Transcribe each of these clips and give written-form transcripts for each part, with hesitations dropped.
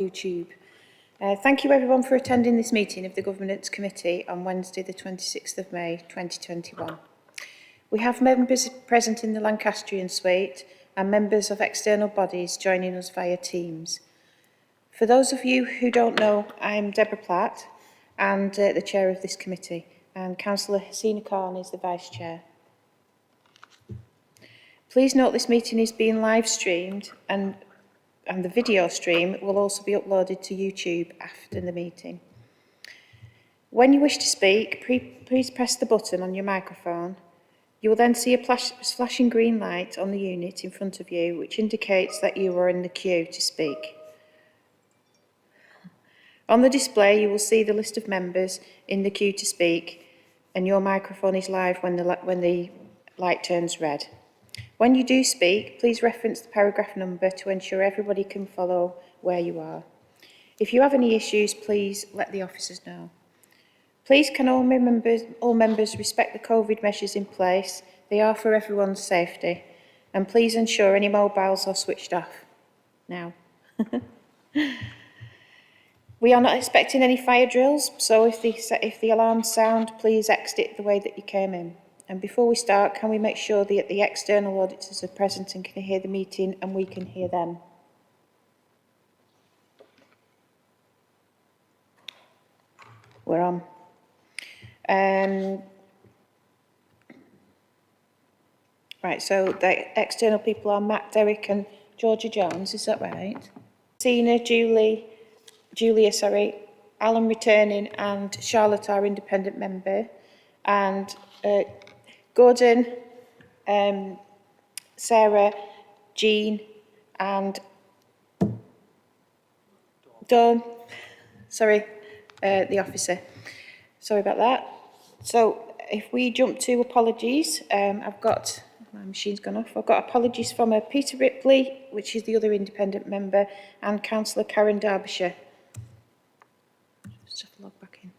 YouTube. Thank you everyone for attending this meeting of the Governance Committee on Wednesday the 26th of May 2021. We have members present in the Lancastrian suite and members of external bodies joining us via Teams. For those of you who don't know, I'm Deborah Platt and the chair of this committee, and Councillor Hasina Khan is the vice chair. Please note this meeting is being live streamed and the video stream will also be uploaded to YouTube after the meeting. When you wish to speak, please press the button on your microphone. You will then see a flashing green light on the unit in front of you, which indicates that you are in the queue to speak. On the display, you will see the list of members in the queue to speak, and your microphone is live when the light turns red. When you do speak, please reference the paragraph number to ensure everybody can follow where you are. If you have any issues, please let the officers know. Please can all members respect the COVID measures in place. They are for everyone's safety. And please ensure any mobiles are switched off now. We are not expecting any fire drills, so if the alarms sound, please exit the way that you came in. And before we start, can we make sure that the external auditors are present and can hear the meeting and we can hear them? We're on. Right, so the external people are Matt, Derek and Georgia Jones, is that right? Sina, Julia, Alan returning and Charlotte, our independent member, and Gordon, Sarah, Jean and Dawn, the officer. Sorry about that. So if we jump to apologies, I've got, my machine's gone off, I've got apologies from Peter Ripley, which is the other independent member, and Councillor Karen Derbyshire. Just have to log back in.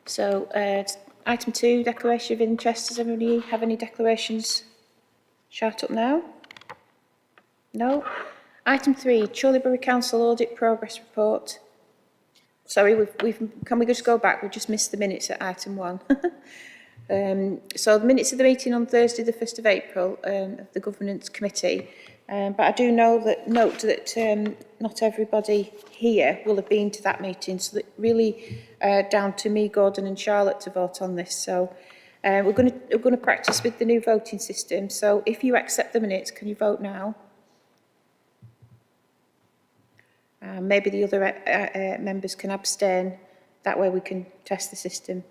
So, item 2, declaration of interest. Does everybody have any declarations? Shout up now. No. Item 3, Chorley Borough Council Audit Progress Report. Sorry, can we just go back? We've just missed the minutes at item 1. So the minutes of the meeting on Thursday, the 1st of April, of the Governance Committee. But I do note that not everybody here will have been to that meeting, so that really down to me, Gordon and Charlotte to vote on this. So we're going to practice with the new voting system. So if you accept the minutes, can you vote now? Maybe the other members can abstain. That way we can test the system.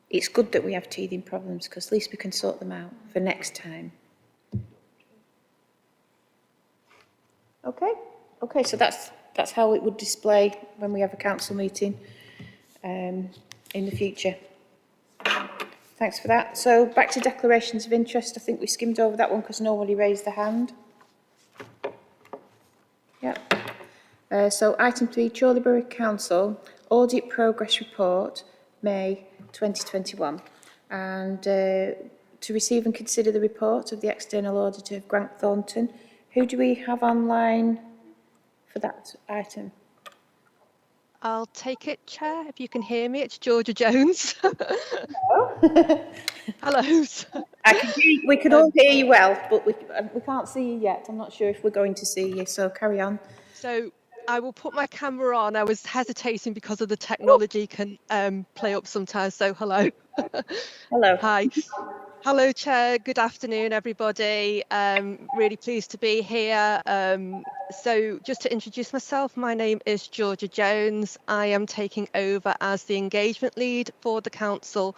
It's good that we have teething problems because at least we can sort them out for next time. Okay, so that's how it would display when we have a council meeting in the future. Thanks for that. So back to declarations of interest. I think we skimmed over that one because nobody raised their hand. Yep. So item 3, Chorley Borough Council Audit Progress Report, May 2021. And to receive and consider the report of the external auditor of Grant Thornton. Who do we have online for that item? I'll take it, Chair, if you can hear me. It's Georgia Jones. Hello. Hello. I can hear you, we can all hear you well, but we can't see you yet. I'm not sure if we're going to see you, so carry on. So I will put my camera on. I was hesitating because of the technology can play up sometimes. So hello. Hello. Hi. Hello, Chair. Good afternoon, everybody. Really pleased to be here. So just to introduce myself, my name is Georgia Jones. I am taking over as the engagement lead for the council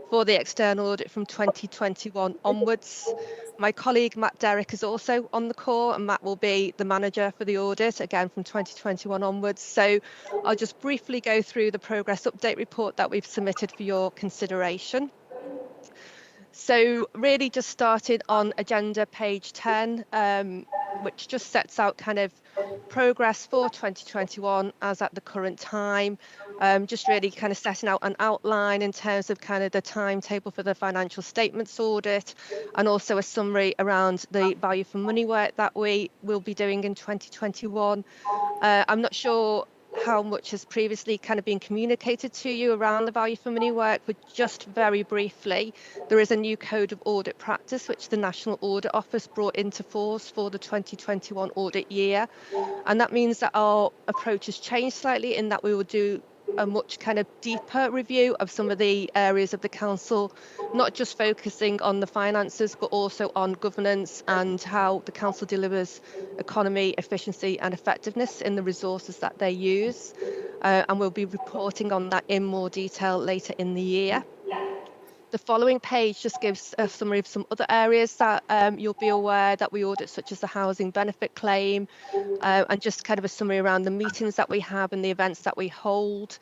for the external audit from 2021 onwards. My colleague Matt Derrick is also on the call, and Matt will be the manager for the audit, again from 2021 onwards. So I'll just briefly go through the progress update report that we've submitted for your consideration. So really just started on agenda page 10, which just sets out kind of progress for 2021 as at the current time, just really kind of setting out an outline in terms of kind of the timetable for the financial statements audit, and also a summary around the value for money work that we will be doing in 2021. I'm not sure how much has previously kind of been communicated to you around the value for money work, but just very briefly, there is a new code of audit practice which the National Audit Office brought into force for the 2021 audit year. And that means that our approach has changed slightly in that we will do a much kind of deeper review of some of the areas of the council, not just focusing on the finances, but also on governance and how the council delivers economy, efficiency and effectiveness in the resources that they use. And we'll be reporting on that in more detail later in the year. The following page just gives a summary of some other areas that you'll be aware that we audit, such as the housing benefit claim, and just kind of a summary around the meetings that we have and the events that we hold.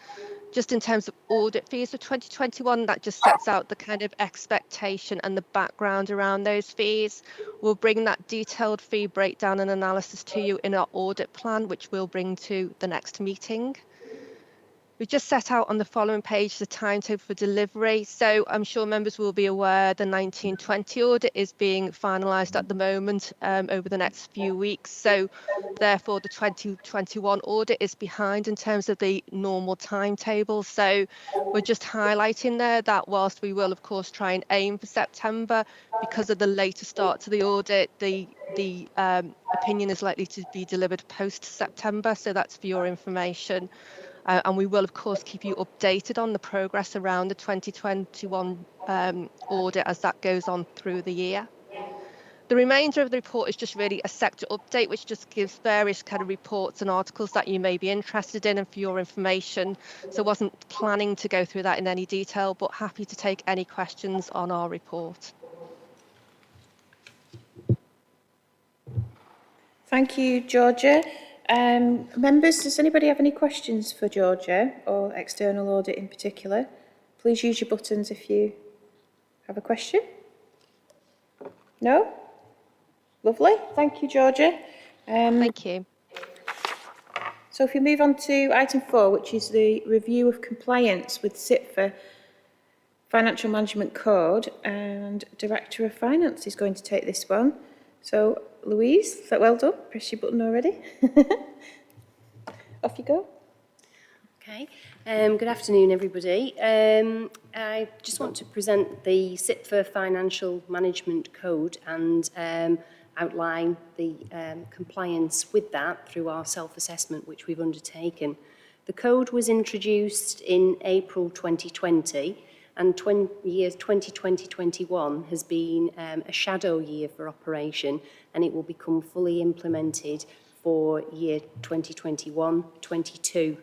Just in terms of audit fees for 2021, that just sets out the kind of expectation and the background around those fees. We'll bring that detailed fee breakdown and analysis to you in our audit plan, which we'll bring to the next meeting. We just set out on the following page the timetable for delivery. So I'm sure members will be aware the 1920 audit is being finalised at the moment over the next few weeks. So therefore the 2021 audit is behind in terms of the normal timetable. So we're just highlighting there that whilst we will of course try and aim for September, because of the later start to the audit, the opinion is likely to be delivered post September. So that's for your information. And we will, of course, keep you updated on the progress around the 2021 audit as that goes on through the year. The remainder of the report is just really a sector update, which just gives various kind of reports and articles that you may be interested in and for your information. So I wasn't planning to go through that in any detail, but happy to take any questions on our report. Thank you, Georgia. Members, does anybody have any questions for Georgia or external audit in particular? Please use your buttons if you have a question. No? Lovely. Thank you, Georgia. Thank you. So if we move on to item 4, which is the review of compliance with SIPFA Financial Management Code, and Director of Finance is going to take this one. So, Louise, is that well done? Press your button already. Off you go. Okay. Good afternoon, everybody. I just want to present the SIPFA Financial Management Code and outline the compliance with that through our self-assessment, which we've undertaken. The code was introduced in April 2020, and years 2020-21 has been a shadow year for operation, and it will become fully implemented for year 2021-22.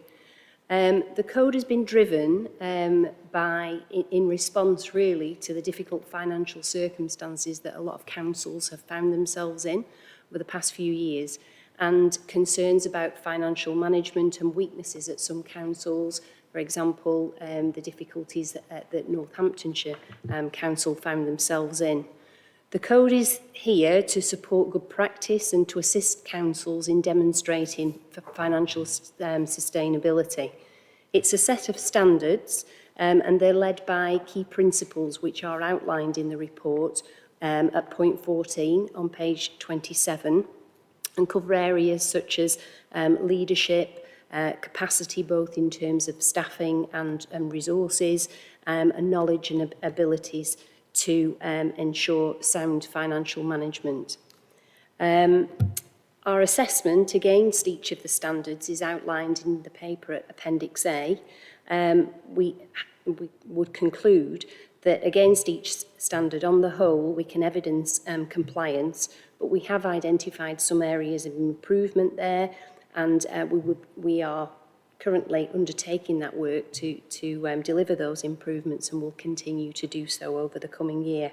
The code has been driven in response really to the difficult financial circumstances that a lot of councils have found themselves in over the past few years, and concerns about financial management and weaknesses at some councils. For example, the difficulties that Northamptonshire Council found themselves in. The code is here to support good practice and to assist councils in demonstrating financial sustainability. It's a set of standards and they're led by key principles which are outlined in the report at point 14 on page 27, and cover areas such as leadership, capacity both in terms of staffing and resources, and knowledge and abilities to ensure sound financial management. Our assessment against each of the standards is outlined in the paper at Appendix A. We would conclude that against each standard on the whole we can evidence compliance, but we have identified some areas of improvement there, and we are currently undertaking that work to deliver those improvements and will continue to do so over the coming year.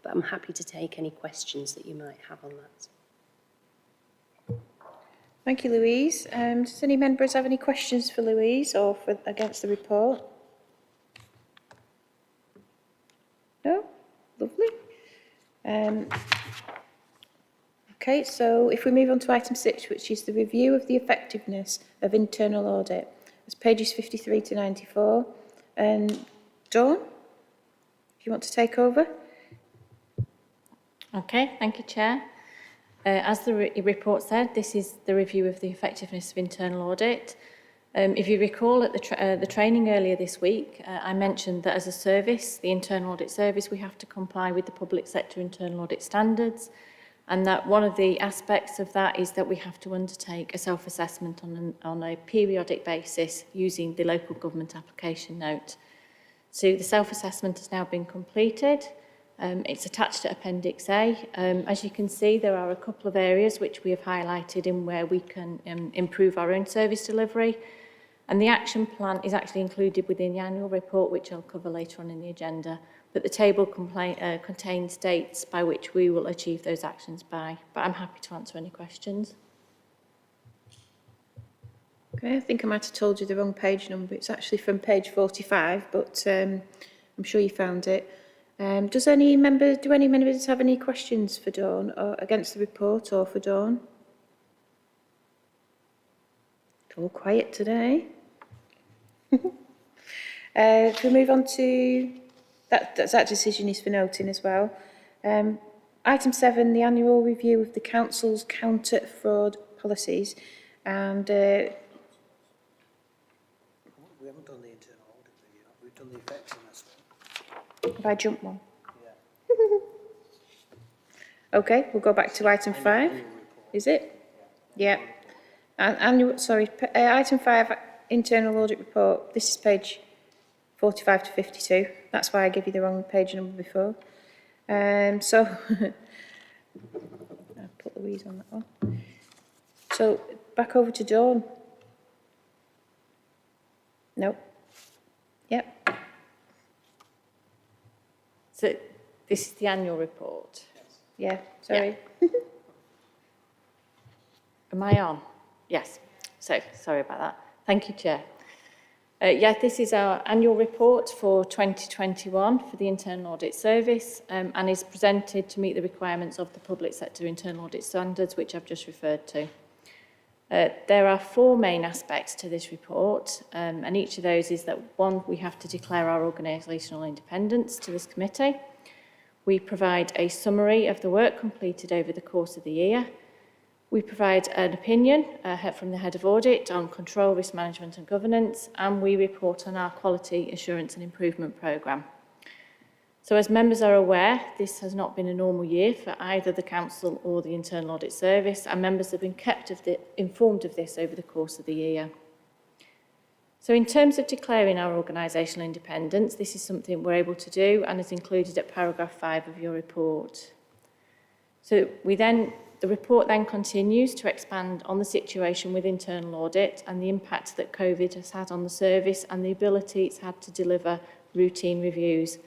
But I'm happy to take any questions that you might have on that. Thank you, Louise. Does any members have any questions for Louise or against the report? No? Lovely. Okay, so if we move on to item 6, which is the review of the effectiveness of internal audit. It's pages 53 to 94. Dawn, if you want to take over. Okay, thank you, Chair. As the report said, this is the review of the effectiveness of internal audit. If you recall at the training earlier this week, I mentioned that as a service, the internal audit service, we have to comply with the public sector internal audit standards, and that one of the aspects of that is that we have to undertake a self-assessment on a periodic basis using the local government application note. So the self-assessment has now been completed. It's attached to Appendix A. As you can see, there are a couple of areas which we have highlighted in where we can improve our own service delivery. And the action plan is actually included within the annual report, which I'll cover later on in the agenda. But the table contains dates by which we will achieve those actions by. But I'm happy to answer any questions. Okay, I think I might have told you the wrong page number. It's actually from page 45, but I'm sure you found it. Do any members have any questions for Dawn or against the report or for Dawn? It's all quiet today. If we move on to that decision is for noting as well. Item 7, the annual review of the council's counter fraud policies, and We haven't done the internal audit yet. We've done the effectiveness one. have I jumped one? Yeah. Okay, we'll go back to item 5. Is it? Yeah. Item 5, internal audit report. This is page 45 to 52. That's why I gave you the wrong page number before. So I'll put Louise on that one. So back over to Dawn. No. Yep. So this is the annual report. Yeah. Sorry. Am I on? Yes. So, sorry about that. Thank you, Chair. Yeah, this is our annual report for 2021 for the Internal Audit Service and is presented to meet the requirements of the public sector internal audit standards, which I've just referred to. There are 4 main aspects to this report, and each of those is that, 1, we have to declare our organisational independence to this committee. We provide a summary of the work completed over the course of the year. We provide an opinion from the Head of Audit on control, risk management and governance, and we report on our quality assurance and improvement programme. So as members are aware, this has not been a normal year for either the Council or the Internal Audit Service, and members have been informed of this over the course of the year. So in terms of declaring our organisational independence, this is something we're able to do and is included at paragraph 5 of your report. So the report then continues to expand on the situation with internal audit and the impact that COVID has had on the service and the ability it's had to deliver routine reviews.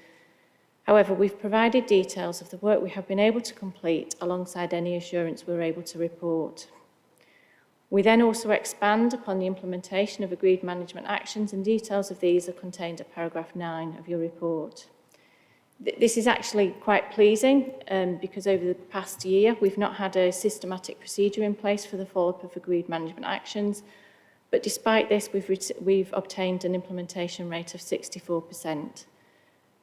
However, we've provided details of the work we have been able to complete alongside any assurance we're able to report. We then also expand upon the implementation of agreed management actions, and details of these are contained at paragraph 9 of your report. This is actually quite pleasing because over the past year we've not had a systematic procedure in place for the follow-up of agreed management actions, but despite this we've obtained an implementation rate of 64%.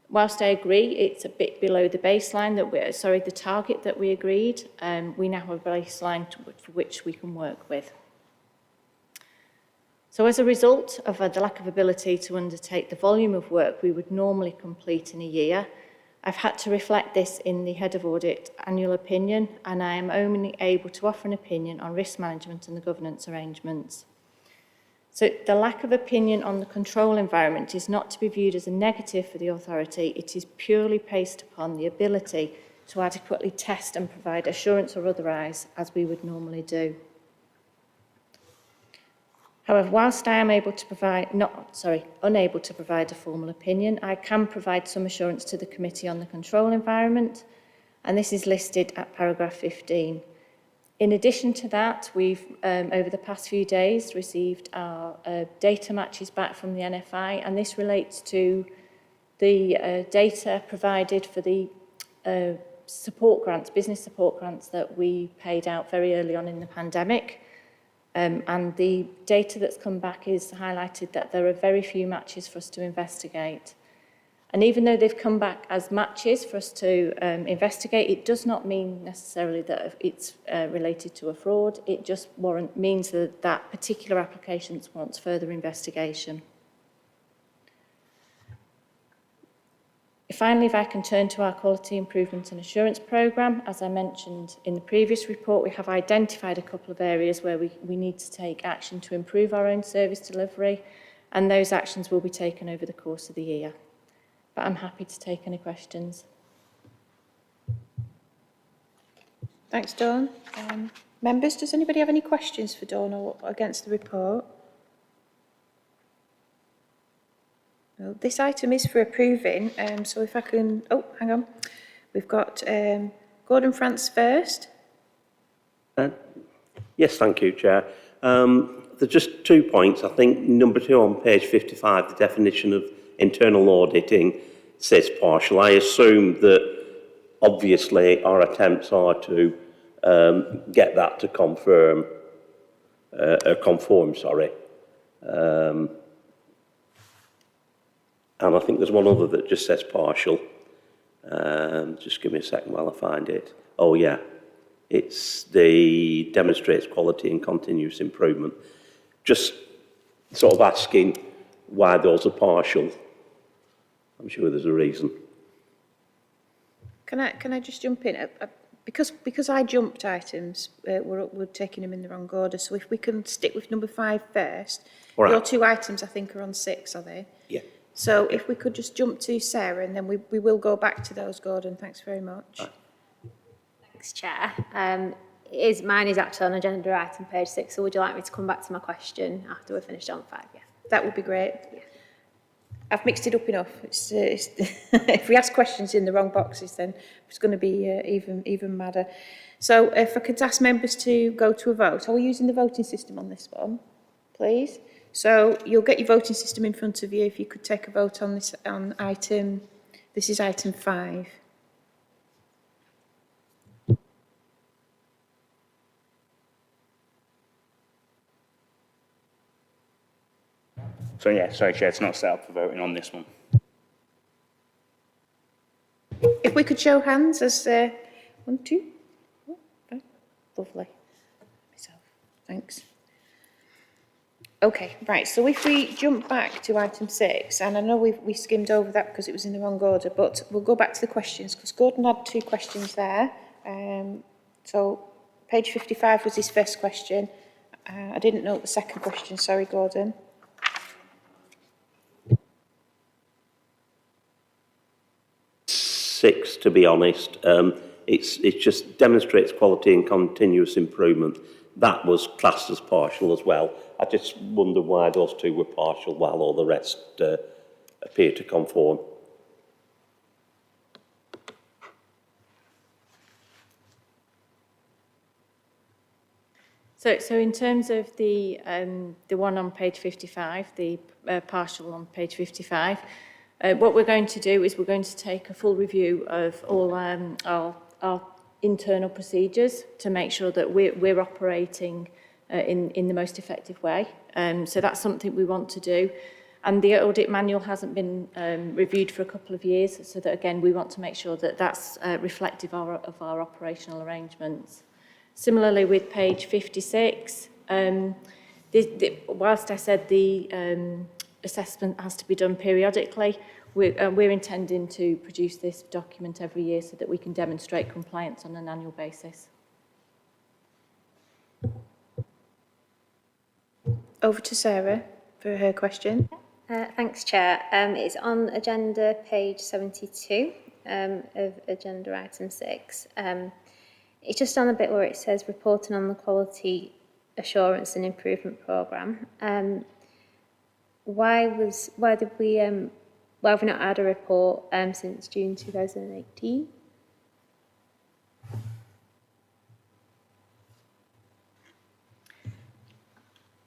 Whilst I agree it's a bit below the baseline the target that we agreed, we now have a baseline for which we can work with. So as a result of the lack of ability to undertake the volume of work we would normally complete in a year, I've had to reflect this in the Head of Audit annual opinion, and I am only able to offer an opinion on risk management and the governance arrangements. So the lack of opinion on the control environment is not to be viewed as a negative for the authority. It is purely based upon the ability to adequately test and provide assurance or otherwise as we would normally do. However, whilst I am unable to provide a formal opinion, I can provide some assurance to the Committee on the Control Environment, and this is listed at paragraph 15. In addition to that, we've, over the past few days, received our data matches back from the NFI, and this relates to the data provided for the support grants, business support grants that we paid out very early on in the pandemic. And the data that's come back is highlighted that there are very few matches for us to investigate. And even though they've come back as matches for us to investigate, it does not mean necessarily that it's related to a fraud. It just means that that particular application warrants further investigation. Finally, if I can turn to our quality improvement and assurance programme, as I mentioned in the previous report, we have identified a couple of areas where we need to take action to improve our own service delivery, and those actions will be taken over the course of the year. But I'm happy to take any questions. Thanks, Dawn. Members, does anybody have any questions for Dawn or against the report? Well, this item is for approving, so if I can... Oh, hang on. We've got Gordon France first. Yes, thank you, Chair. There's just 2 points. I think number 2 on page 55, the definition of internal auditing says partial. I assume that obviously our attempts are to get that to conform, and I think there's one other that just says partial. Just give me a second while I find it. Oh yeah, it's the demonstrates quality and continuous improvement. Just sort of asking why those are partial. I'm sure there's a reason. Can I just jump in? Because I jumped items, we're taking them in the wrong order. So if we can stick with number 5 first. All right. Your 2 items, I think, are on 6, are they? Yeah. So if we could just jump to Sarah, and then we will go back to those, Gordon. Thanks very much. Right. Thanks, Chair. Mine is actually on agenda item page 6, so would you like me to come back to my question after we're finished on 5? Yeah. That would be great. Yeah. I've mixed it up enough. It's if we ask questions in the wrong boxes, then it's going to be even madder. So if I could ask members to go to a vote. Are we using the voting system on this one, please? So you'll get your voting system in front of you. If you could take a vote on this item. This is item 5. So yeah, sorry, Chair, it's not set up for voting on this one. If we could show hands as 1, 2. Oh, okay. Lovely. Myself. Thanks. Okay, right, so if we jump back to item 6, and I know we skimmed over that because it was in the wrong order, but we'll go back to the questions, because Gordon had 2 questions there. So page 55 was his first question. I didn't note the second question, sorry, Gordon. Six, to be honest. It just demonstrates quality and continuous improvement. That was classed as partial as well. I just wonder why those 2 were partial while all the rest appear to conform. So in terms of the one on page 55, the partial on page 55, what we're going to do is we're going to take a full review of all our internal procedures to make sure that we're operating in the most effective way. So that's something we want to do. And the audit manual hasn't been reviewed for a couple of years, so that again we want to make sure that that's reflective of our operational arrangements. Similarly with page 56, whilst I said the assessment has to be done periodically, we're intending to produce this document every year so that we can demonstrate compliance on an annual basis. Over to Sarah for her question. Thanks, Chair. It's on agenda page 72 of agenda item 6. It's just on the bit where it says reporting on the quality assurance and improvement programme. Why have we not had a report since June 2018?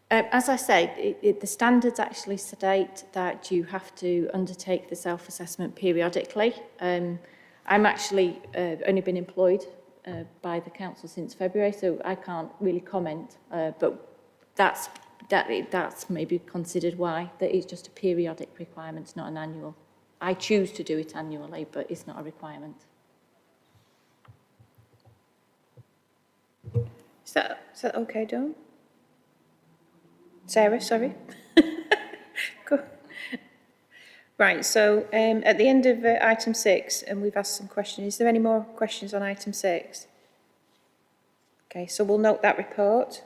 As I say, the standards actually state that you have to undertake the self-assessment periodically. I'm actually only been employed by the council since February, so I can't really comment, but that's maybe considered why that is just a periodic requirement, not an annual. I choose to do it annually, but it's not a requirement. Is that okay, Dawn? Sarah, sorry. Go. Right, so at the end of item 6, and we've asked some questions, is there any more questions on item 6? Okay, so we'll note that report.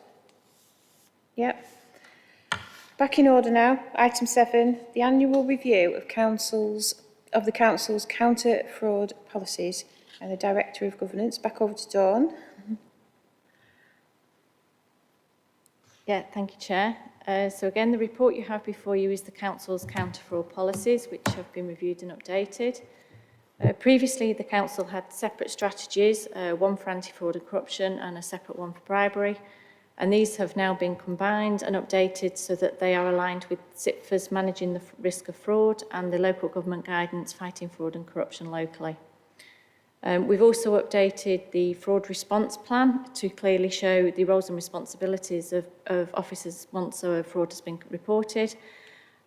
Yep. Back in order now, item 7, the annual review of the council's counter-fraud policies and the Director of Governance. Back over to Dawn. Yeah, thank you, Chair. So again, the report you have before you is the Council's counter-fraud policies, which have been reviewed and updated. Previously, the Council had separate strategies, one for anti-fraud and corruption and a separate one for bribery. And these have now been combined and updated so that they are aligned with SIPFA's managing the risk of fraud and the local government guidance fighting fraud and corruption locally. We've also updated the fraud response plan to clearly show the roles and responsibilities of officers once a fraud has been reported.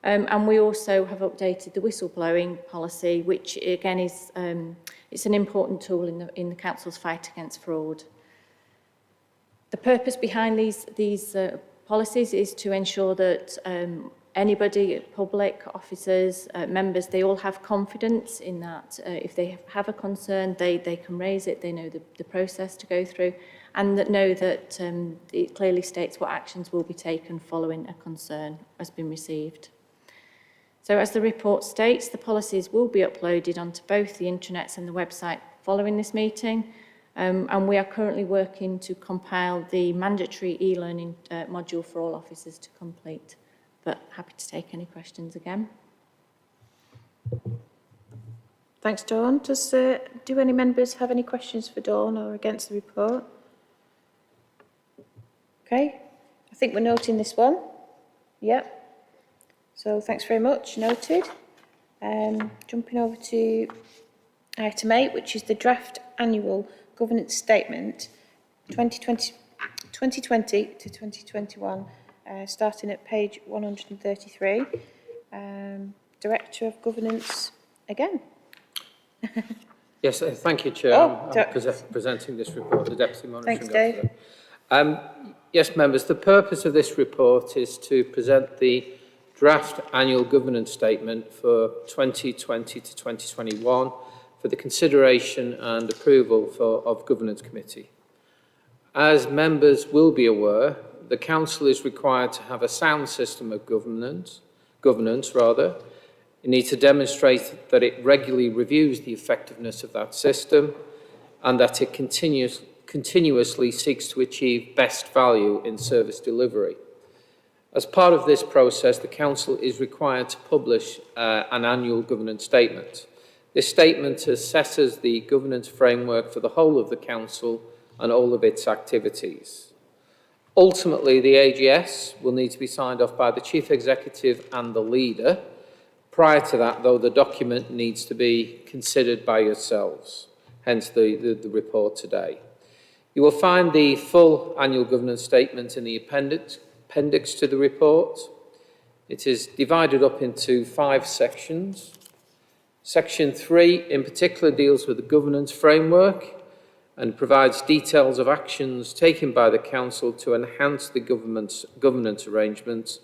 And we also have updated the whistleblowing policy, which again is it's an important tool in the council's fight against fraud. The purpose behind these policies is to ensure that anybody, public, officers, members, they all have confidence in that if they have a concern, they can raise it, they know the process to go through, and that know that it clearly states what actions will be taken following a concern has been received. So as the report states, the policies will be uploaded onto both the intranets and the website following this meeting, and we are currently working to compile the mandatory e-learning module for all officers to complete. But happy to take any questions again. Thanks, Dawn. Do any members have any questions for Dawn or against the report? Okay, I think we're noting this one. Yep. So thanks very much, noted. Jumping over to item 8, which is the draft annual governance statement 2020 to 2021. Starting at page 133, Director of Governance again. Yes, thank you, Chair. I'm presenting this report, the Deputy Monitoring Officer. Thanks, Dave. Yes, members, the purpose of this report is to present the draft annual governance statement for 2020 to 2021 for the consideration and approval of Governance Committee. As members will be aware, the Council is required to have a sound system of governance. It needs to demonstrate that it regularly reviews the effectiveness of that system and that it continuously seeks to achieve best value in service delivery. As part of this process, the Council is required to publish an annual governance statement. This statement assesses the governance framework for the whole of the Council and all of its activities. Ultimately, the AGS will need to be signed off by the Chief Executive and the Leader. Prior to that, though, the document needs to be considered by yourselves, hence the report today. You will find the full annual governance statement in the appendix to the report. It is divided up into 5 sections. Section 3, in particular, deals with the governance framework and provides details of actions taken by the Council to enhance the governance arrangements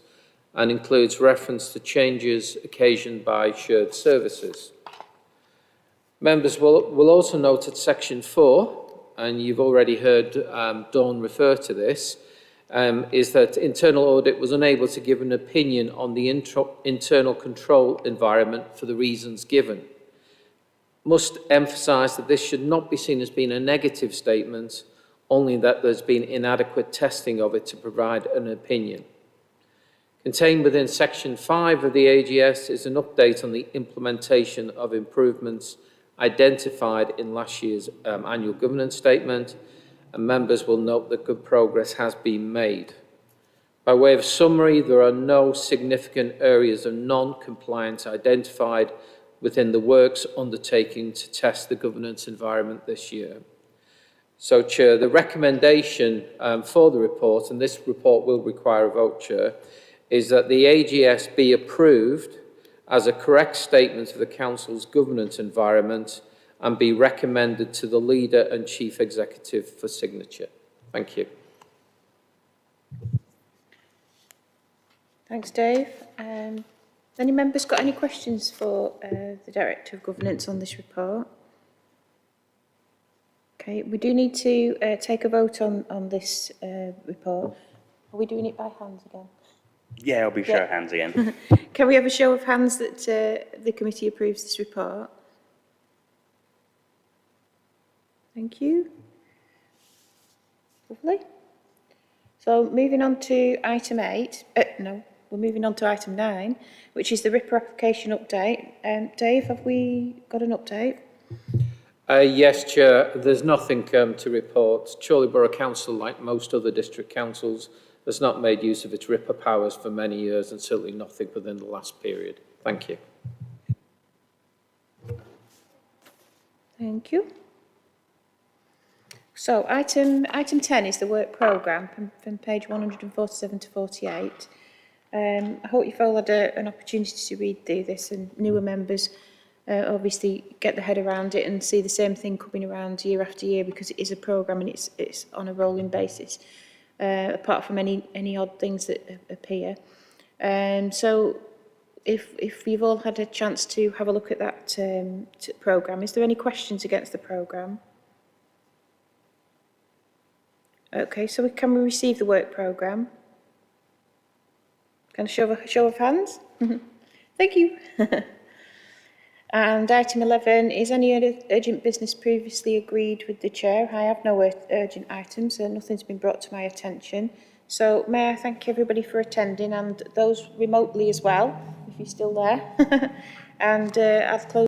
and includes reference to changes occasioned by shared services. Members will also note at Section 4, and you've already heard Dawn refer to this, is that internal audit was unable to give an opinion on the internal control environment for the reasons given. Must emphasise that this should not be seen as being a negative statement only that there's been inadequate testing of it to provide an opinion. Contained within Section 5 of the AGS is an update on the implementation of improvements identified in last year's annual governance statement, and members will note that good progress has been made. By way of summary, there are no significant areas of non-compliance identified within the works undertaking to test the governance environment this year. So, Chair, the recommendation for the report, and this report will require a vote, Chair, is that the AGS be approved as a correct statement of the Council's governance environment and be recommended to the Leader and Chief Executive for signature. Thank you. Thanks, Dave. Any members got any questions for the Director of Governance on this report? Okay, we do need to take a vote on this report. Are we doing it by hands again? Yeah, I'll be show of hands again. Can we have a show of hands that the committee approves this report? Thank you. Lovely. So moving on to item 8, we're moving on to item 9, which is the RIPA application update. Dave, have we got an update? Yes, Chair, there's nothing to report. Chorley Borough Council, like most other district councils, has not made use of its RIPA powers for many years, and certainly nothing within the last period. Thank you. Thank you. So item 10 is the work programme from page 147 to 48. I hope you've all had an opportunity to read through this, and newer members obviously get their head around it and see the same thing coming around year after year, because it is a programme and it's on a rolling basis, apart from any odd things that appear. So if you've all had a chance to have a look at that programme, is there any questions against the programme? Okay, so can we receive the work programme? Can I show of hands? Thank you. And item 11, is any urgent business previously agreed with the chair? I have no urgent items, so nothing's been brought to my attention. So may I thank everybody for attending, and those remotely as well, if you're still there. And I've closed